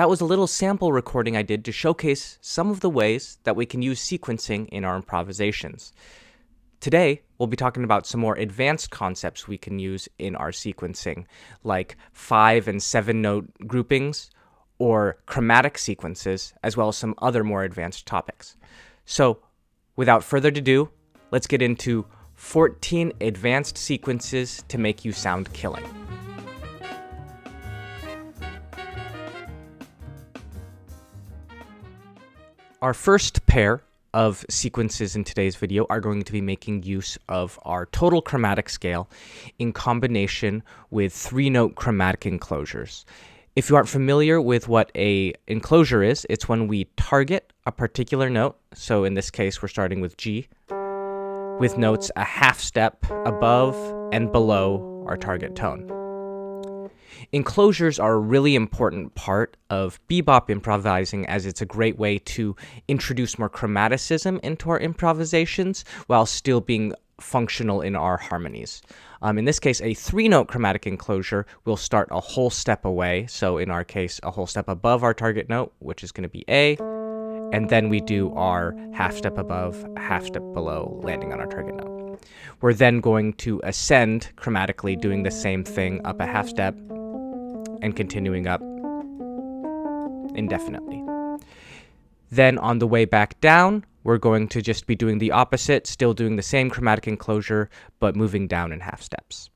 that was a little sample recording I did to showcase some of the ways that we can use sequencing in our improvisations. Today, we'll be talking about some more advanced concepts we can use in our sequencing, like 5 and 7 note groupings or chromatic sequences, as well as some other more advanced topics. So, without further ado, let's get into 14 advanced sequences to make you sound killing. Our first pair of sequences in today's video are going to be making use of our total chromatic scale in combination with 3-note chromatic enclosures. If you aren't familiar with what a enclosure is, it's when we target a particular note. So in this case, we're starting with G, with notes a half step above and below our target tone. Enclosures are a really important part of bebop improvising, as it's a great way to introduce more chromaticism into our improvisations while still being functional in our harmonies. In this case, a 3-note chromatic enclosure will start a whole step away. So in our case, a whole step above our target note, which is going to be A, and then we do our half step above, half step below, landing on our target note. We're then going to ascend chromatically, doing the same thing up a half step and continuing up indefinitely. Then on the way back down, we're going to just be doing the opposite, still doing the same chromatic enclosure, but moving down in half steps.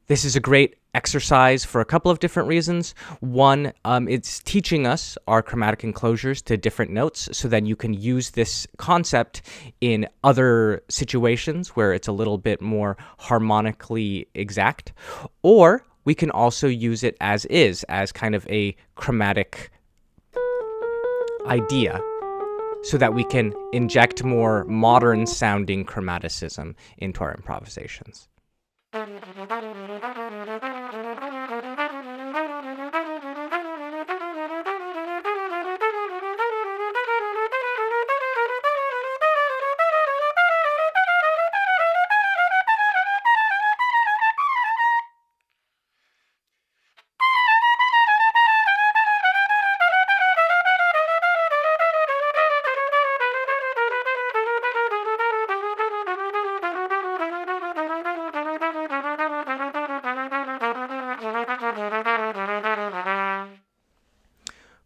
This is a great exercise for a couple of different reasons. One, it's teaching us our chromatic enclosures to different notes, so then you can use this concept in other situations where it's a little bit more harmonically exact. Or we can also use it as is, as kind of a chromatic idea, so that we can inject more modern sounding chromaticism into our improvisations.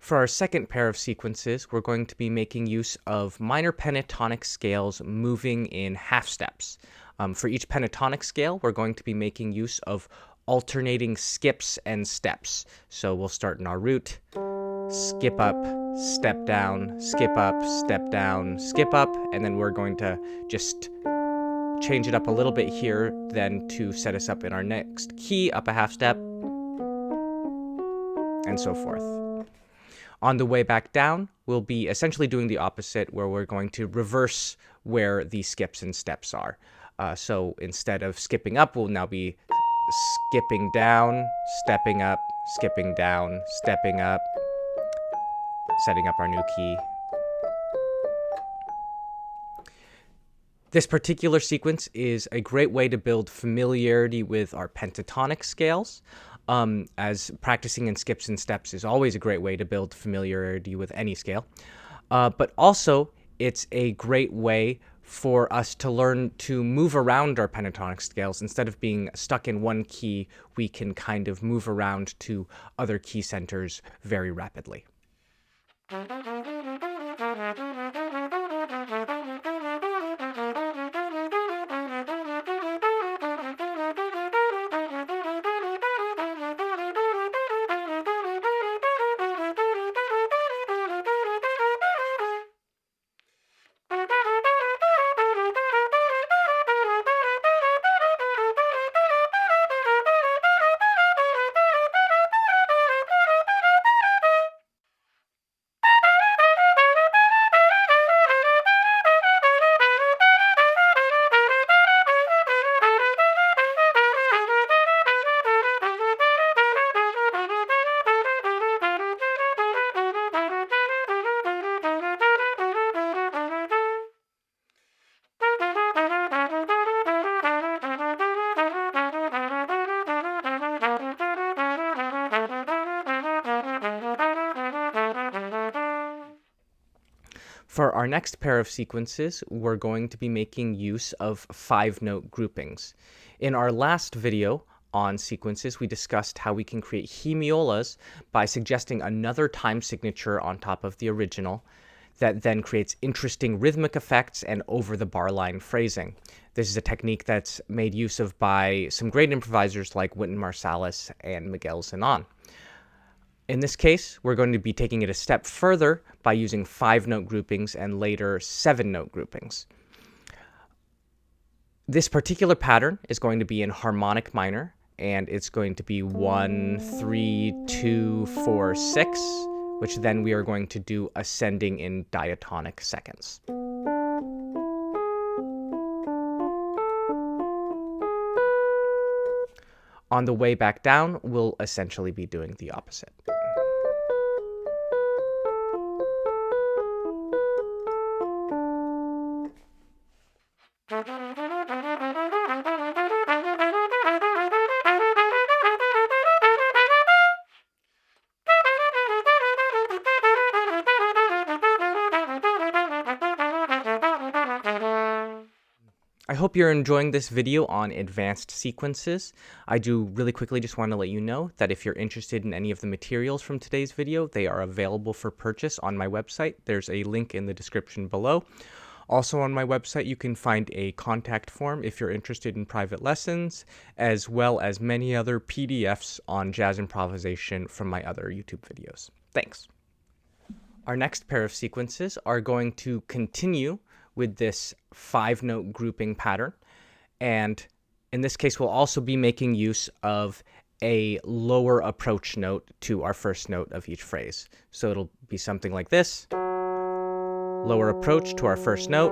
For our second pair of sequences, we're going to be making use of minor pentatonic scales moving in half steps. For each pentatonic scale, we're going to be making use of alternating skips and steps. So we'll start in our root, skip up, step down, skip up, step down, skip up, and then we're going to just change it up a little bit here then to set us up in our next key, up a half step, and so forth. On the way back down, we'll be essentially doing the opposite, where we're going to reverse where the skips and steps are. So instead of skipping up, we'll now be skipping down, stepping up, skipping down, stepping up, setting up our new key. This particular sequence is a great way to build familiarity with our pentatonic scales. As practicing in skips and steps is always a great way to build familiarity with any scale. But also, it's a great way for us to learn to move around our pentatonic scales. Instead of being stuck in one key, we can kind of move around to other key centers very rapidly. For our next pair of sequences, we're going to be making use of 5-note groupings. In our last video on sequences, we discussed how we can create hemiolas by suggesting another time signature on top of the original that then creates interesting rhythmic effects and over-the-bar line phrasing. This is a technique that's made use of by some great improvisers like Wynton Marsalis and Miguel Zenon. In this case, we're going to be taking it a step further by using 5-note groupings and later 7-note groupings. This particular pattern is going to be in harmonic minor, and it's going to be 1, 3, 2, 4, 6, which then we are going to do ascending in diatonic seconds. On the way back down, we'll essentially be doing the opposite. I hope you're enjoying this video on advanced sequences. I do really quickly just want to let you know that if you're interested in any of the materials from today's video, they are available for purchase on my website. There's a link in the description below. Also on my website, you can find a contact form if you're interested in private lessons, as well as many other PDFs on jazz improvisation from my other YouTube videos. Thanks. Our next pair of sequences are going to continue with this 5-note grouping pattern. And in this case, we'll also be making use of a lower approach note to our first note of each phrase. So it'll be something like this, lower approach to our first note,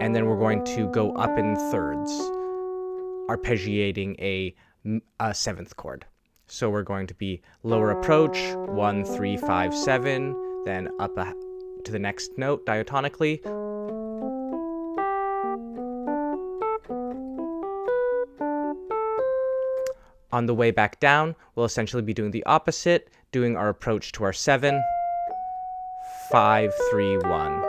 and then we're going to go up in thirds, arpeggiating a 7th chord. So we're going to be lower approach, 1, 3, 5, 7, then up to the next note diatonically, on the way back down, we'll essentially be doing the opposite, doing our approach to our 7, 5, 3, 1.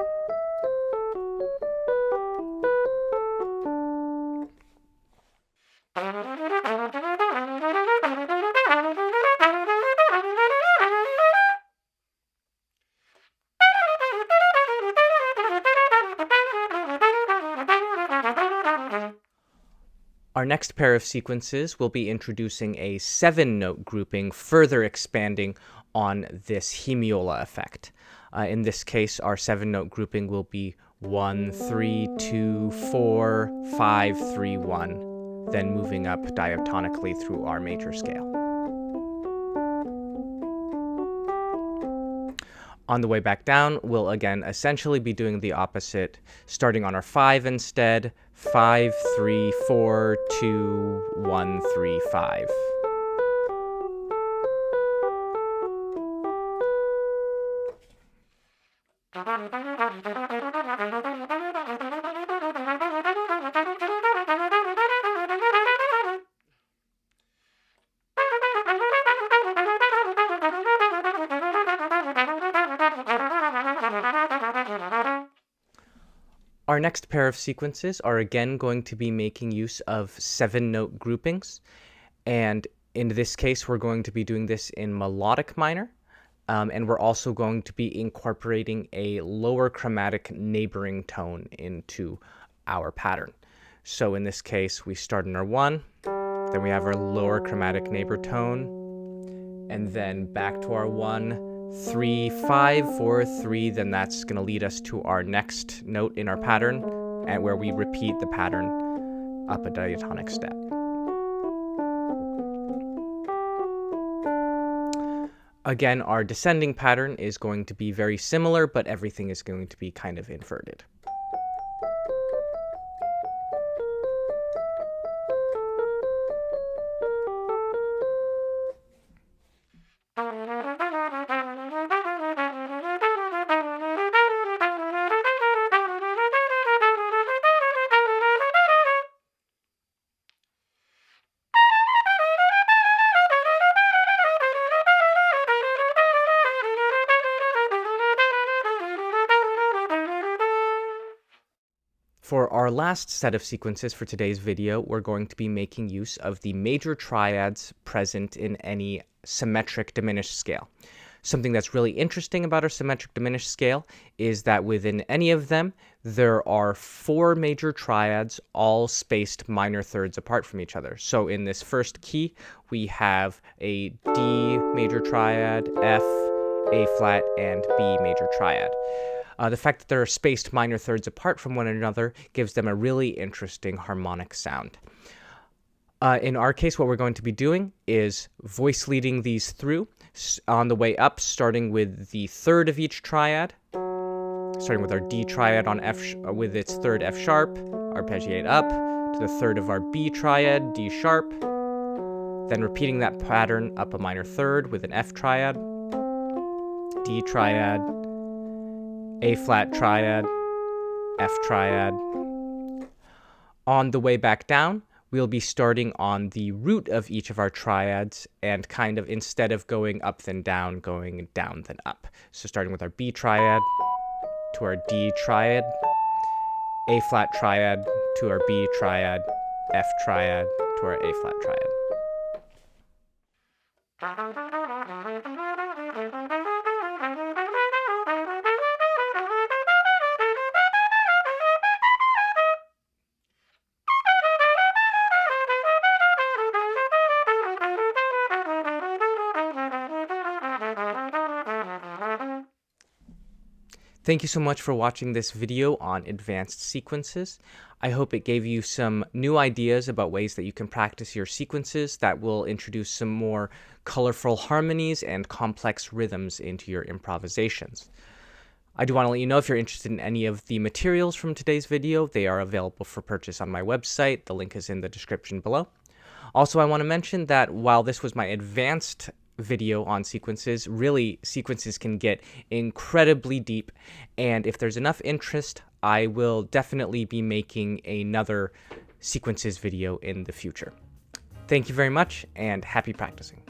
Our next pair of sequences will be introducing a 7-note grouping, further expanding on this hemiola effect. In this case, our 7-note grouping will be 1, 3, 2, 4, 5, 3, 1, then moving up diatonically through our major scale. On the way back down, we'll again essentially be doing the opposite, starting on our 5 instead, 5, 3, 4, 2, 1, 3, 5. Our next pair of sequences are again going to be making use of 7-note groupings, and in this case we're going to be doing this in melodic minor, and we're also going to be incorporating a lower chromatic neighboring tone into our pattern. So in this case we start in our 1, then we have our lower chromatic neighbor tone, and then back to our 1, 3, 5, 4, 3, then that's going to lead us to our next note in our pattern, and where we repeat the pattern up a diatonic step. Again, our descending pattern is going to be very similar, but everything is going to be kind of inverted. For our last set of sequences for today's video, we're going to be making use of the major triads present in any symmetric diminished scale. Something that's really interesting about our symmetric diminished scale is that within any of them, there are 4 major triads, all spaced minor thirds apart from each other. So in this first key, we have a D major triad, F, A flat, and B major triad. The fact that they're spaced minor thirds apart from one another gives them a really interesting harmonic sound. In our case, what we're going to be doing is voice leading these through on the way up, starting with the third of each triad, starting with our D triad on F with its third F sharp, arpeggiate up to the third of our B triad, D sharp, then repeating that pattern up a minor third with an F triad, D triad, A flat triad, F triad. On the way back down, we'll be starting on the root of each of our triads and kind of, instead of going up then down, going down then up. So starting with our B triad to our D triad, A flat triad to our B triad, F triad to our A flat triad. Thank you so much for watching this video on advanced sequences. I hope it gave you some new ideas about ways that you can practice your sequences that will introduce some more colorful harmonies and complex rhythms into your improvisations. I do want to let you know if you're interested in any of the materials from today's video, they are available for purchase on my website. The link is in the description below. Also, I want to mention that while this was my advanced video on sequences, really sequences can get incredibly deep, and if there's enough interest, I will definitely be making another sequences video in the future. Thank you very much, and happy practicing.